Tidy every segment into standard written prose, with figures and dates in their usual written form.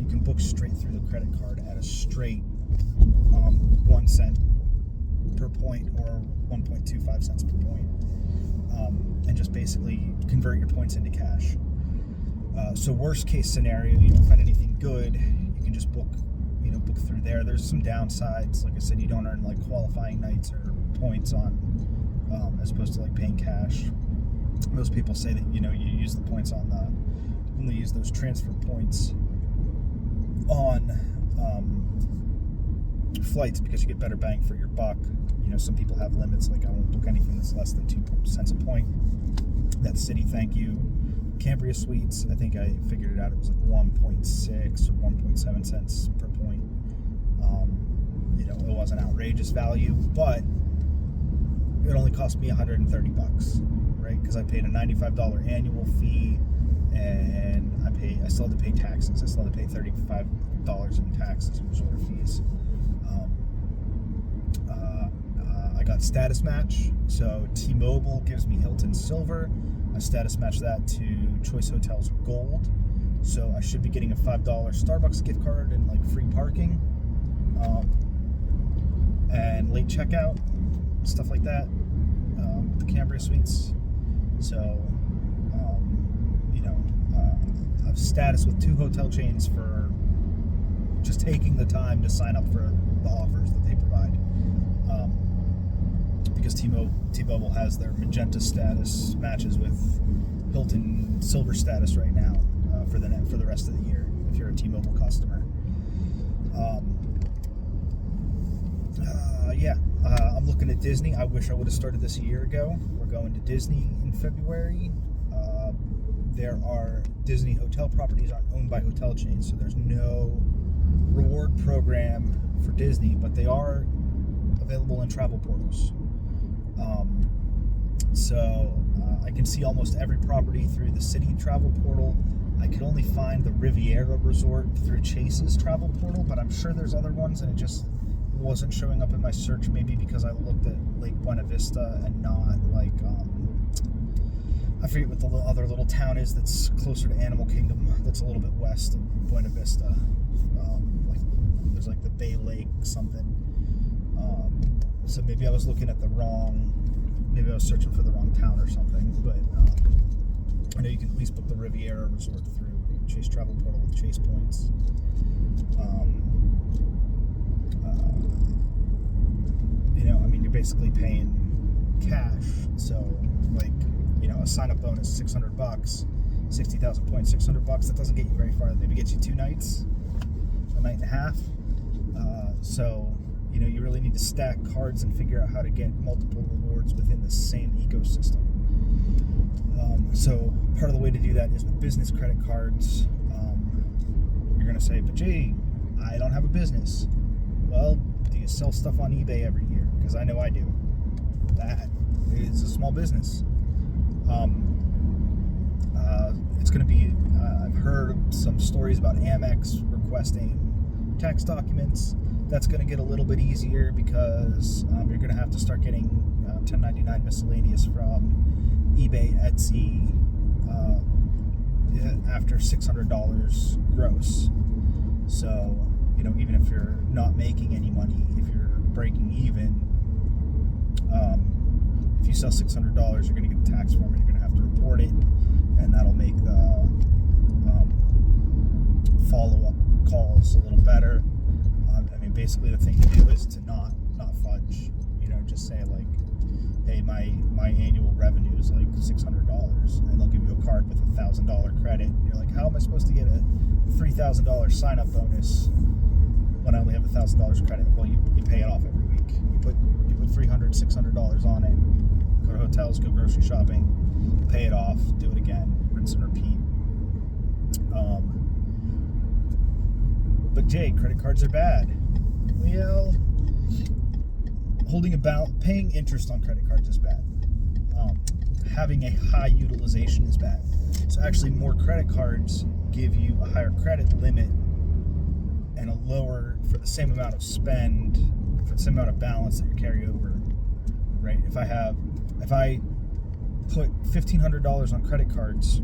So you can book straight through the credit card at a straight 1 cent per point or 1.25 cents per point, and just basically convert your points into cash. So worst case scenario, you don't find anything good, you can just book through there. There's some downsides. Like I said, you don't earn like qualifying nights or points on, as opposed to like paying cash. Most people say that you use the points on only use those transfer points on flights because you get better bang for your buck. Some people have limits, like I won't book anything that's less than 2 cents a point. That's City, thank you. Cambria Suites, I think I figured it out, it was like 1.6 or 1.7 cents per point. It wasn't outrageous value, but it only cost me $130, right? Because I paid a $95 annual fee, and I still had to pay taxes. I still had to pay $35 in taxes and resort fees. I got status match, so T-Mobile gives me Hilton Silver. I status match that to Choice Hotels Gold, so I should be getting a $5 Starbucks gift card and like free parking, and late checkout, stuff like that. The Cambria Suites. So, I've status with 2 hotel chains for just taking the time to sign up for the offers that they provide. Because T-Mobile has their magenta status matches with Hilton Silver status right now for the rest of the year if you're a T-Mobile customer. I'm looking at Disney. I wish I would have started this a year ago. We're going to Disney in February. There are Disney hotel properties aren't owned by hotel chains, so there's no reward program for Disney, but they are available in travel portals. I can see almost every property through the City travel portal. I could only find the Riviera Resort through Chase's travel portal, but I'm sure there's other ones, and it just wasn't showing up in my search, maybe because I looked at Lake Buena Vista and not like, I forget what the other little town is that's closer to Animal Kingdom, that's a little bit west of Buena Vista. There's like the Bay Lake something. So maybe I was looking at maybe I was searching for the wrong town or something, but I know you can at least book the Riviera Resort through Chase Travel Portal with Chase points. You're basically paying cash, so like, a sign-up bonus, $600, 60,000 points, $600, that doesn't get you very far. Maybe gets you 2 nights, a night and a half. So you really need to stack cards and figure out how to get multiple rewards within the same ecosystem. So part of the way to do that is with business credit cards. You're going to say, but Jay, I don't have a business. Well, do you sell stuff on eBay every year? Because I know I do. That is a small business. It's going to be, I've heard some stories about Amex requesting tax documents. That's going to get a little bit easier because you're going to have to start getting 1099 miscellaneous from eBay, Etsy, after $600 gross. So, even if you're not making any money, if you're breaking even, if you sell $600, you're going to get a tax form and you're going to have to report it, and that'll make the follow-up calls a little better. Basically the thing to do is to not fudge, just say like, hey, my annual revenue is like $600, and they'll give you a card with a $1,000 credit, and you're like, how am I supposed to get a $3,000 sign-up bonus when I only have $1,000 credit? Well, you pay it off every week. You put $300, $600 on it, go to hotels, go grocery shopping, pay it off, do it again, rinse and repeat. But Jay, credit cards are bad. Well, paying interest on credit cards is bad. Having a high utilization is bad. So actually, more credit cards give you a higher credit limit and a lower, for the same amount of spend, for the same amount of balance that you carry over, right? If I put $1,500 on credit cards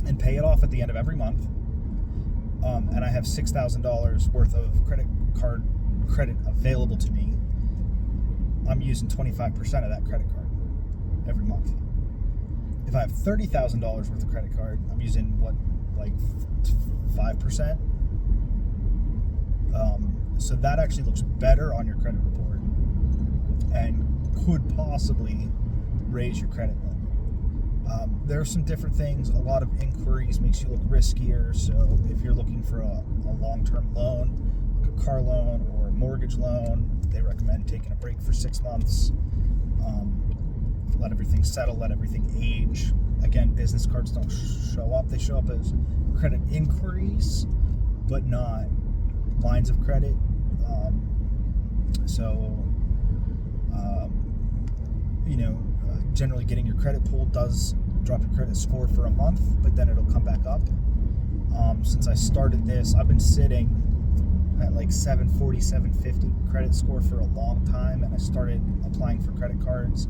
and pay it off at the end of every month, and I have $6,000 worth of credit card credit available to me, I'm using 25% of that credit card every month. If I have $30,000 worth of credit card, I'm using like 5%. So that actually looks better on your credit report and could possibly raise your credit limit. There are some different things. A lot of inquiries makes you look riskier. So if you're looking for a long-term loan, like a car loan or a mortgage loan, they recommend taking a break for 6 months. Let everything settle, let everything age. Again, business cards don't show up. They show up as credit inquiries, but not lines of credit. Generally getting your credit pulled does drop your credit score for a month, but then it'll come back up. Since I started this, I've been sitting at like 740, 750 credit score for a long time, and I started applying for credit cards,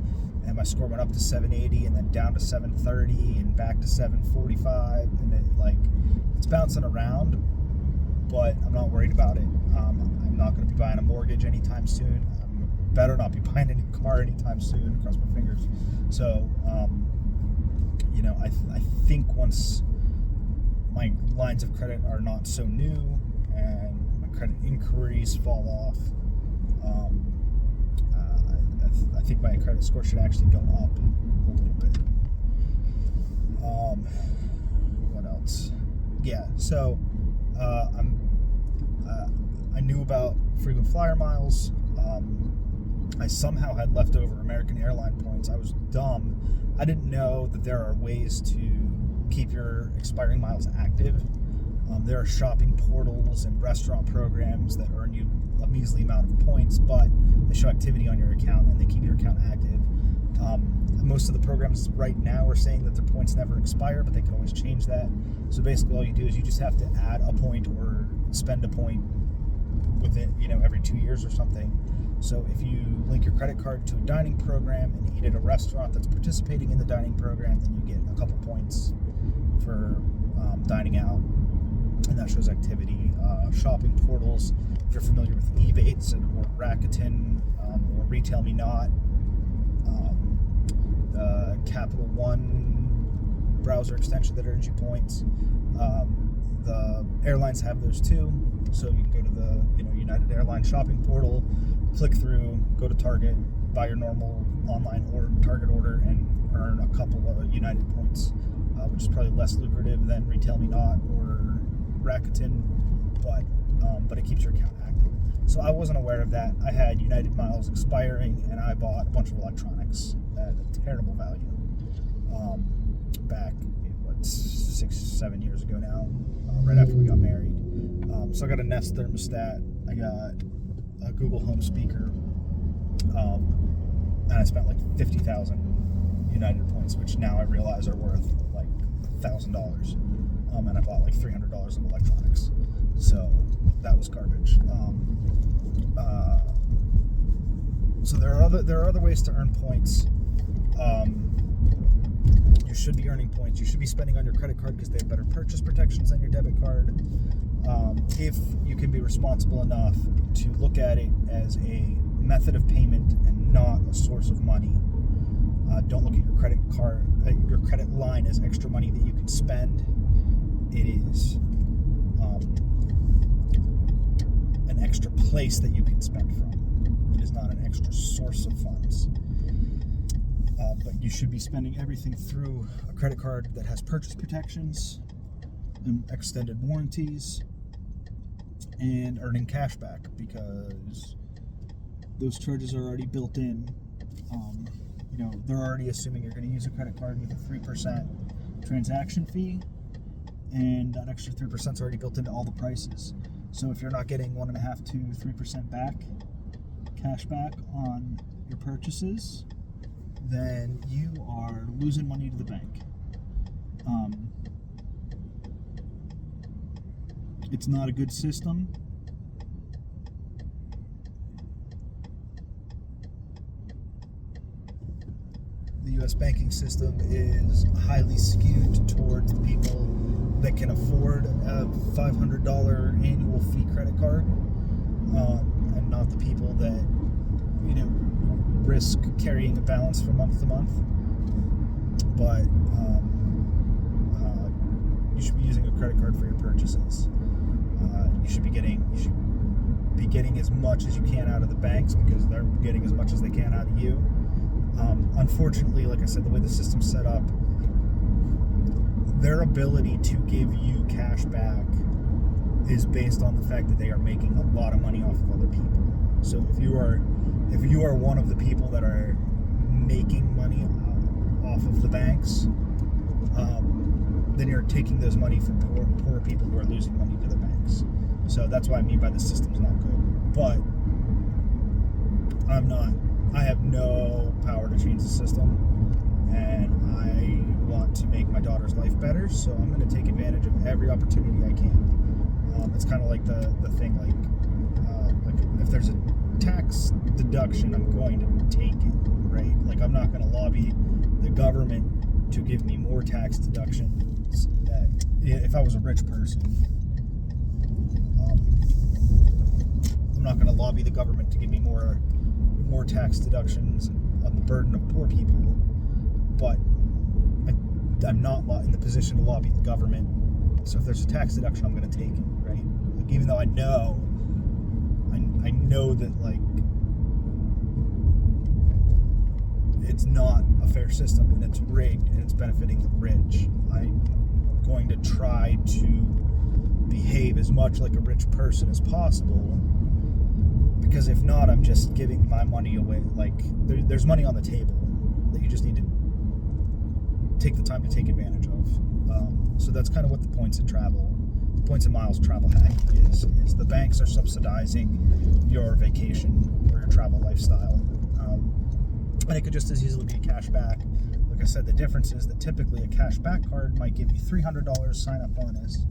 and my score went up to 780 and then down to 730 and back to 745, and it's bouncing around, but I'm not worried about it. I'm not going to be buying a mortgage anytime soon. I better not be buying any car anytime soon, cross my fingers. So I think once my lines of credit are not so new and my credit inquiries fall off, I think my credit score should actually go up a little bit. What else? Yeah, so I knew about frequent flyer miles. I somehow had leftover American airline points. I was dumb. I didn't know that there are ways to keep your expiring miles active. There are shopping portals and restaurant programs that earn you a measly amount of points, but they show activity on your account and they keep your account active. Most of the programs right now are saying that their points never expire, but they can always change that. So basically all you do is you just have to add a point or spend a point within, every 2 years or something. So if you link your credit card to a dining program and eat at a restaurant that's participating in the dining program, then you get a couple points for dining out, and that shows activity. Shopping portals, if you're familiar with Ebates or Rakuten or Retail Me Not, the Capital One browser extension that earns you points. The airlines have those too, so you can go to the United Airlines shopping portal, click through, go to Target, buy your normal online or Target order, and earn a couple of United points, which is probably less lucrative than Retail Me Not or Rakuten, but it keeps your account active. So I wasn't aware of that. I had United miles expiring, and I bought a bunch of electronics at a terrible value back 6-7 years ago now, right after we got married. So I got a Nest thermostat, I got a Google Home speaker, and I spent like 50,000 United points, which now I realize are worth like $1,000. And I bought like $300 of electronics, so that was garbage. So there are other ways to earn points. You should be earning points. You should be spending on your credit card because they have better purchase protections than your debit card. If you can be responsible enough to look at it as a method of payment and not a source of money, don't look at your your credit line as extra money that you can spend. It is an extra place that you can spend from. It is not an extra source of funds. But you should be spending everything through a credit card that has purchase protections and extended warranties, and earning cash back because those charges are already built in. They're already assuming you're going to use a credit card with a 3% transaction fee, and that extra 3% is already built into all the prices. So if you're not getting 1.5 to 3% back, cash back on your purchases, then you are losing money to the bank. It's not a good system. The U.S. banking system is highly skewed towards the people that can afford a $500 annual fee credit card, and not the people that, risk carrying a balance from month to month. But you should be using a credit card for your purchases. You should be getting as much as you can out of the banks, because they're getting as much as they can out of you. Unfortunately, like I said, the way the system's set up, their ability to give you cash back is based on the fact that they are making a lot of money off of other people. So if you are one of the people that are making money off of the banks, then you're taking those money from poor people who are losing money to the banks. So that's what I mean by the system's not good. But I have no power to change the system, and I want to make my daughter's life better, so I'm going to take advantage of every opportunity I can. It's kind of like the thing, like if there's a tax deduction, I'm going to take it, right? Like, I'm not going to lobby the government to give me more tax deductions. If I was a rich person, I'm not going to lobby the government to give me more tax deductions on the burden of poor people, but I'm not in the position to lobby the government. So if there's a tax deduction, I'm going to take it, right? Like, even though I know that, like, it's not a fair system and it's rigged and it's benefiting the rich, I'm going to try to behave as much like a rich person as possible, because if not, I'm just giving my money away. Like, there's money on the table that you just need to take the time to take advantage of. So that's kind of what the points of miles travel hacking is the banks are subsidizing your vacation or your travel lifestyle. And it could just as easily be a cash back. Like I said, the difference is that typically a cash back card might give you $300 sign-up bonus.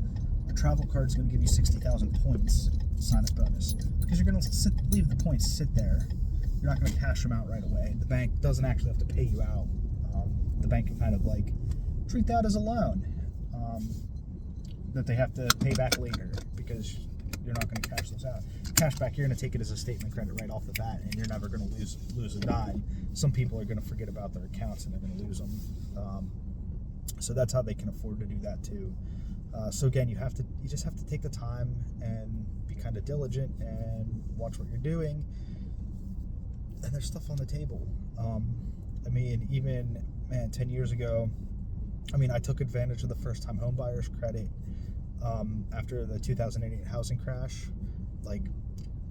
A travel card is going to give you 60,000 points sign-up bonus, because you're going to leave the points sit there. You're not going to cash them out right away. The bank doesn't actually have to pay you out. The bank can kind of like treat that as a loan that they have to pay back later, because you're not going to cash those out. Cash back, you're going to take it as a statement credit right off the bat, and you're never going to lose a dime. Some people are going to forget about their accounts and they're going to lose them. So that's how they can afford to do that too. So again, you just have to take the time and be kind of diligent and watch what you're doing. And there's stuff on the table. I mean, even 10 years ago, I took advantage of the first-time home buyers credit after the 2008 housing crash. Like,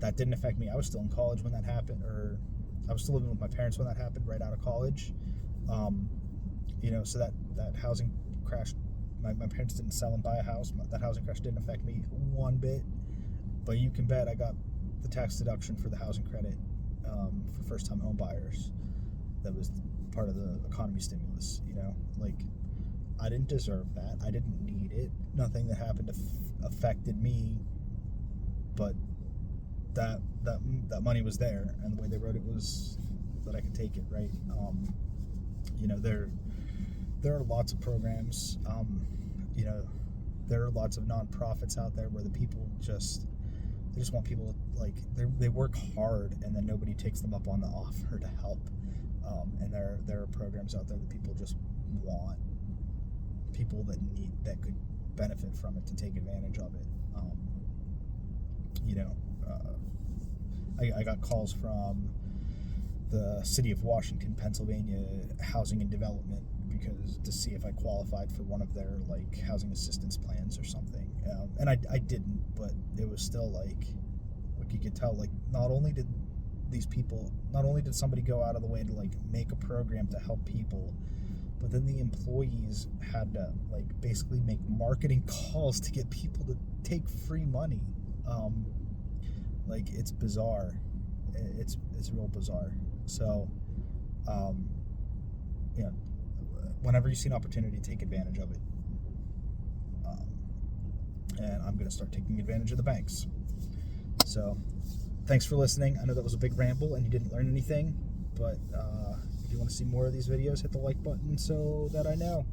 that didn't affect me. I was still in college when that happened, or I was still living with my parents when that happened, right out of college. So that housing crash, my parents didn't sell and buy a house. That housing crash didn't affect me one bit. But you can bet I got the tax deduction for the housing credit for first-time home buyers. That was part of the economy stimulus. Like, I didn't deserve that. I didn't need it. Nothing that happened affected me, but that money was there, and the way they wrote it was that I could take it, right? There are lots of programs. There are lots of nonprofits out there where the people they just want people, like, they work hard, and then nobody takes them up on the offer to help. And there are programs out there that people just want people that could benefit from it to take advantage of it. I got calls from the city of Washington, Pennsylvania Housing and Development, because to see if I qualified for one of their, like, housing assistance plans or something. And I didn't, but it was still like you could tell, like, not only did somebody go out of the way to, like, make a program to help people, but then the employees had to, like, basically make marketing calls to get people to take free money. Like, it's bizarre. It's real bizarre. So, whenever you see an opportunity, take advantage of it. And I'm going to start taking advantage of the banks. So, thanks for listening. I know that was a big ramble and you didn't learn anything, but If you want to see more of these videos, hit the like button so that I know.